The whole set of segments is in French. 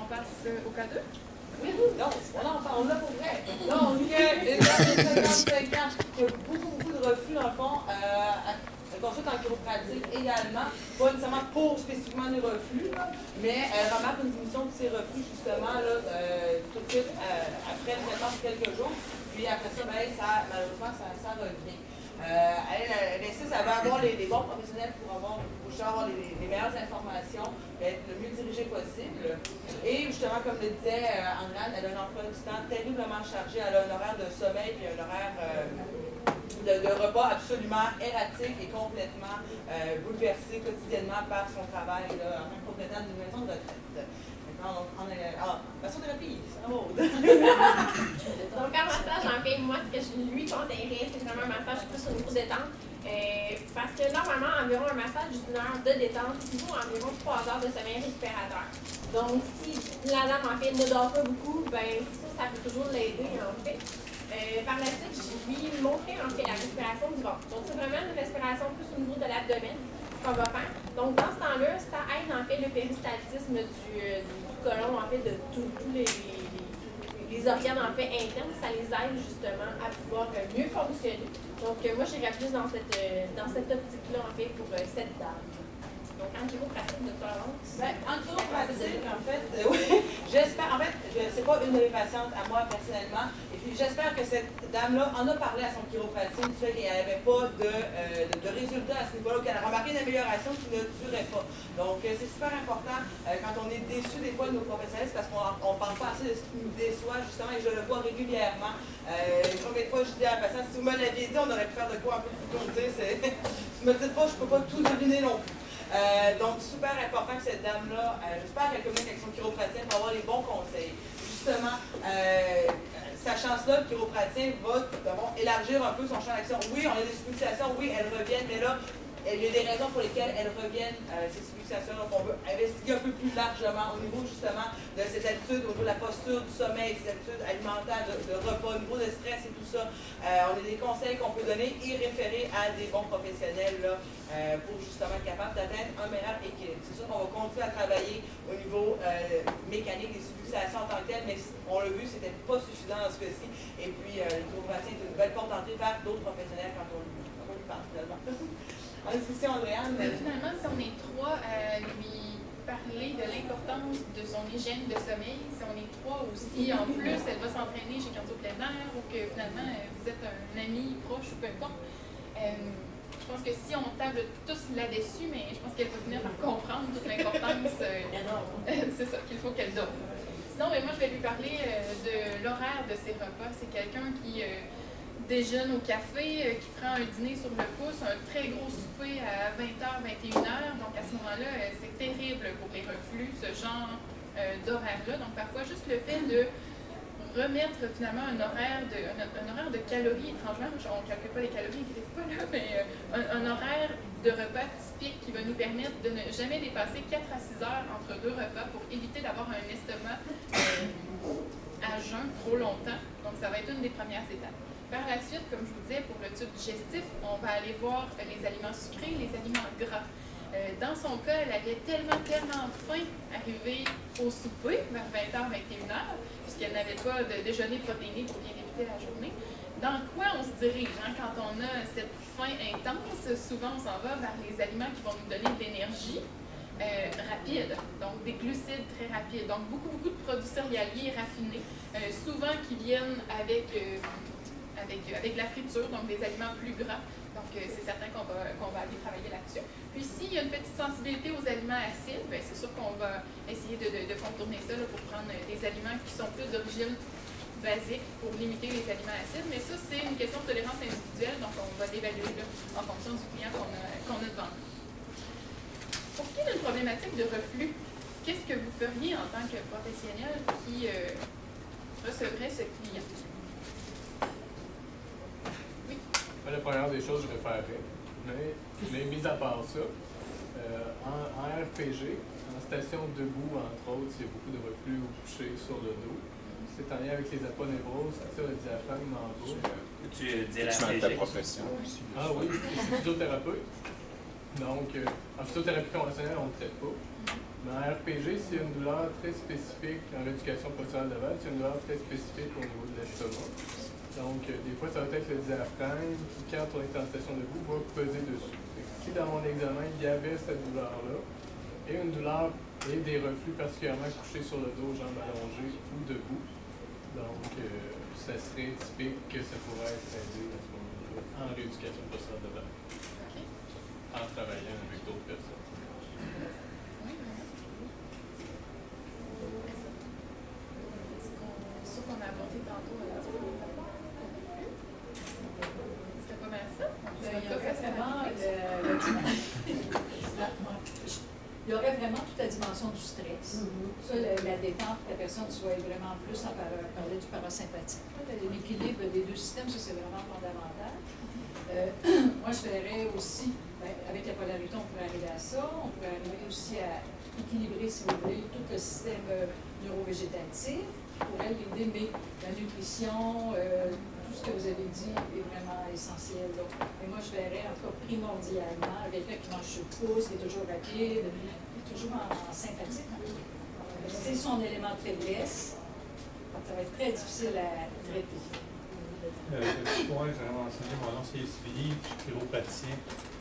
passe au cas 2? Oui, donc, on parle là pour vrai. Donc, une dame de 55 ans qui a beaucoup de reflux, dans le fond, elle consulte en chiropratique également, pas nécessairement pour spécifiquement les reflux, là, mais elle remarque une diminution de ses reflux, justement, là, tout de suite après le traitement de quelques jours. Puis après ça, ben, malheureusement, ça revient. Elle insiste, elle veut avoir les bons professionnels pour avoir les meilleures informations, être le mieux dirigé possible. Et justement, comme le disait Andréane, elle a un emploi du temps terriblement chargé. Elle a un horaire de sommeil et un horaire de repas absolument erratique et complètement bouleversé quotidiennement par son travail là, en tant que propriétaire d'une maison de retraite. Maintenant, on est massothérapie, c'est un mot. Donc, en massage, en fait, moi, ce que je lui conseillerais, c'est vraiment un massage plus au niveau détente. Parce que normalement, environ un massage d'une heure de détente, il vaut environ 3 heures de sommeil récupérateur. Donc, si la dame, en fait, ne dort pas beaucoup, ben ça peut toujours l'aider, en fait. Par la suite, je lui montrais, en fait, la respiration du ventre. Donc, c'est vraiment une respiration plus au niveau de l'abdomen qu'on va faire. Donc, dans ce temps-là, ça aide, en fait, le péristaltisme du côlon, en fait, de tous les organes, en fait, internes. Ça les aide, justement, à pouvoir mieux fonctionner. Donc, moi, j'irais plus dans cette optique-là, en fait, pour cette dame. Donc, en chiropratique de Florence. Ben, en chiropratique, en fait, oui, j'espère, en fait, c'est pas une de mes patientes à moi personnellement, et puis j'espère que cette dame-là en a parlé à son chiropratique, du fait qu'elle n'avait pas de résultats à ce niveau-là, qu'elle a remarqué une amélioration qui ne durait pas. Donc, c'est super important quand on est déçu des fois de nos professionnels, c'est parce qu'on ne parle pas assez de ce qui nous déçoit, justement, et je le vois régulièrement. Combien de fois je dis à la patiente, si vous me l'aviez dit, on aurait pu faire de quoi un peu plus tôt, tu sais, tu me dites pas, je peux pas tout deviner non plus. Donc, super important que cette dame-là, j'espère qu'elle communique avec son chiropraticien pour avoir les bons conseils. Justement, sachant cela, le chiropraticien va élargir un peu son champ d'action. Oui, on a des fluctuations, oui, elles reviennent, mais là, il y a des raisons pour lesquelles elles reviennent, ces fluctuations. Donc, on veut investiguer un peu plus largement au niveau, justement, de ces habitudes, au niveau de la posture du sommeil, ces habitudes alimentaires, de repas, au niveau de stress et tout ça. On a des conseils qu'on peut donner et référer à des bons professionnels là, pour justement être capable d'atteindre un meilleur équilibre. C'est sûr qu'on va continuer à travailler au niveau mécanique des fluctuations en tant que tel, mais on l'a vu, c'était pas suffisant dans ce cas-ci. Et puis, les chiropratiques est une belle porte d'entrée vers d'autres professionnels quand on lui parle finalement. Andréane. Finalement, si on est trois à lui parler de l'importance de son hygiène de sommeil, si on est trois aussi, en plus, elle va s'entraîner chez Cardio Plein Air ou que finalement, vous êtes un ami proche ou peu importe, je pense que si on table tous là-dessus, mais je pense qu'elle va finir par comprendre toute l'importance, c'est ça, qu'il faut qu'elle donne. Sinon, moi, je vais lui parler de l'horaire de ses repas. C'est quelqu'un qui déjeune au café, qui prend un dîner sur le pouce, un très gros souper à 20h, 21h. Donc, à ce moment-là, c'est terrible pour les reflux, ce genre d'horaire-là. Donc, parfois, juste le fait de remettre finalement un horaire de calories, étrangement, on ne calcule pas les calories, pas là, mais un horaire de repas typique qui va nous permettre de ne jamais dépasser 4 à 6 heures entre deux repas pour éviter d'avoir un estomac à jeun trop longtemps. Donc, ça va être une des premières étapes. Par la suite, comme je vous disais, pour le tube digestif, on va aller voir les aliments sucrés, les aliments gras. Dans son cas, elle avait tellement faim arrivée au souper, vers 20h, 21h, puisqu'elle n'avait pas de déjeuner protéiné pour bien débuter la journée. Dans quoi on se dirige quand on a cette faim intense? Souvent, on s'en va vers les aliments qui vont nous donner de l'énergie rapide, donc des glucides très rapides. Donc, beaucoup de produits céréaliers raffinés, souvent qui viennent avec la friture, donc des aliments plus gras. Donc, c'est certain qu'on va aller travailler là-dessus. Puis, s'il y a une petite sensibilité aux aliments acides, bien, c'est sûr qu'on va essayer de contourner ça là, pour prendre des aliments qui sont plus d'origine basique pour limiter les aliments acides. Mais ça, c'est une question de tolérance individuelle, donc on va l'évaluer en fonction du client qu'on a devant nous. Pour ce qui est d'une problématique de reflux, qu'est-ce que vous feriez en tant que professionnel qui recevrait ce client? La première des choses, je référerais. Mais mis à part ça, en RPG, en station debout, entre autres, il y a beaucoup de reflux au coucher sur le dos. C'est en lien avec les aponevroses, c'est ça, le diaphragme en bas. Tu dis la ta profession. Ah oui, je suis physiothérapeute. Donc, en physiothérapie conventionnelle, on ne traite pas. Mais en RPG, s'il y a une douleur très spécifique, en rééducation posturale de Laval, c'est une douleur très spécifique au niveau de l'estomac. Donc, des fois, ça va être le diaphragme qui, quand on est en station debout, va peser dessus. Si dans mon examen, il y avait cette douleur-là, et une douleur et des reflux particulièrement couchés sur le dos, jambes allongées ou debout, donc ça serait typique que ça pourrait être aidé à ce moment-là en rééducation posturale de Laval, en travaillant avec d'autres personnes. Ce qu'on a abordé tantôt, c'était pas mal ça. Il y aurait vraiment il y aurait vraiment toute la dimension du stress. Ça, la détente, que la personne soit vraiment plus en parler du parasympathique. L'équilibre des deux systèmes, ça c'est vraiment fondamental. Moi, je verrais aussi, avec la polarité, on pourrait arriver à ça. On pourrait arriver aussi à équilibrer, si vous voulez, tout le système neurovégétatif. Pour elle, l'aider, mais la nutrition, tout ce que vous avez dit est vraiment essentiel. Donc, et moi, je verrais, en tout cas, primordialement, quelqu'un qui mange sur le pouce, qui est toujours rapide, qui est toujours en sympathique. C'est son élément de faiblesse. Donc, ça va être très difficile à traiter. Moi, j'ai renseigné, mon nom c'est Sylvie, je suis chiropraticien.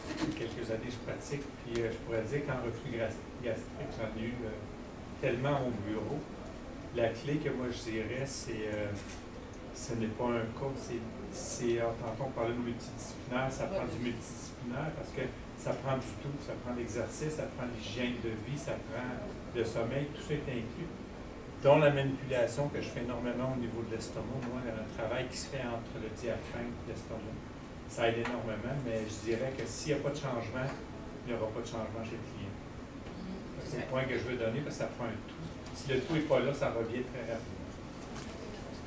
Depuis quelques années, je pratique. Puis je pourrais dire qu'en reflux gastrique, j'en ai eu tellement au bureau. La clé que moi je dirais, c'est ce n'est pas un cas, tantôt on parlait de multidisciplinaire, ça prend du multidisciplinaire parce que ça prend du tout, ça prend l'exercice, ça prend l'hygiène de vie, ça prend le sommeil, tout ça est inclus. Dont la manipulation que je fais énormément au niveau de l'estomac, moi, un travail qui se fait entre le diaphragme et l'estomac. Ça aide énormément, mais je dirais que s'il n'y a pas de changement, il n'y aura pas de changement chez le client. C'est le point que je veux donner parce que ça prend un tout. Si le tout n'est pas là, ça revient très rapidement.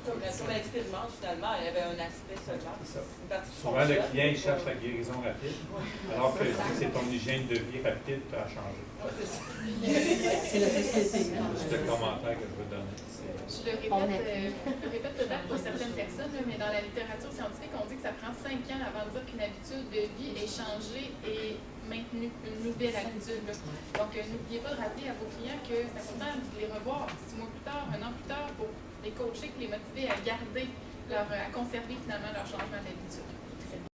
Sur l'expérience, finalement, il y avait un aspect seulement. C'est ça. Une partie Souvent, le client il cherche la guérison rapide, alors que c'est ton hygiène de vie rapide qui a changé. C'est la société. C'est le commentaire que je veux donner. Je le répète peut-être pour certaines personnes, mais dans la littérature scientifique, on dit que ça prend 5 ans avant de dire qu'une habitude de vie est changée et maintenue, une nouvelle habitude. Donc, n'oubliez pas de rappeler à vos clients que c'est important de les revoir 6 mois plus tard, 1 an plus tard, pour les coacher, les motiver à garder à conserver finalement leur changement d'habitude.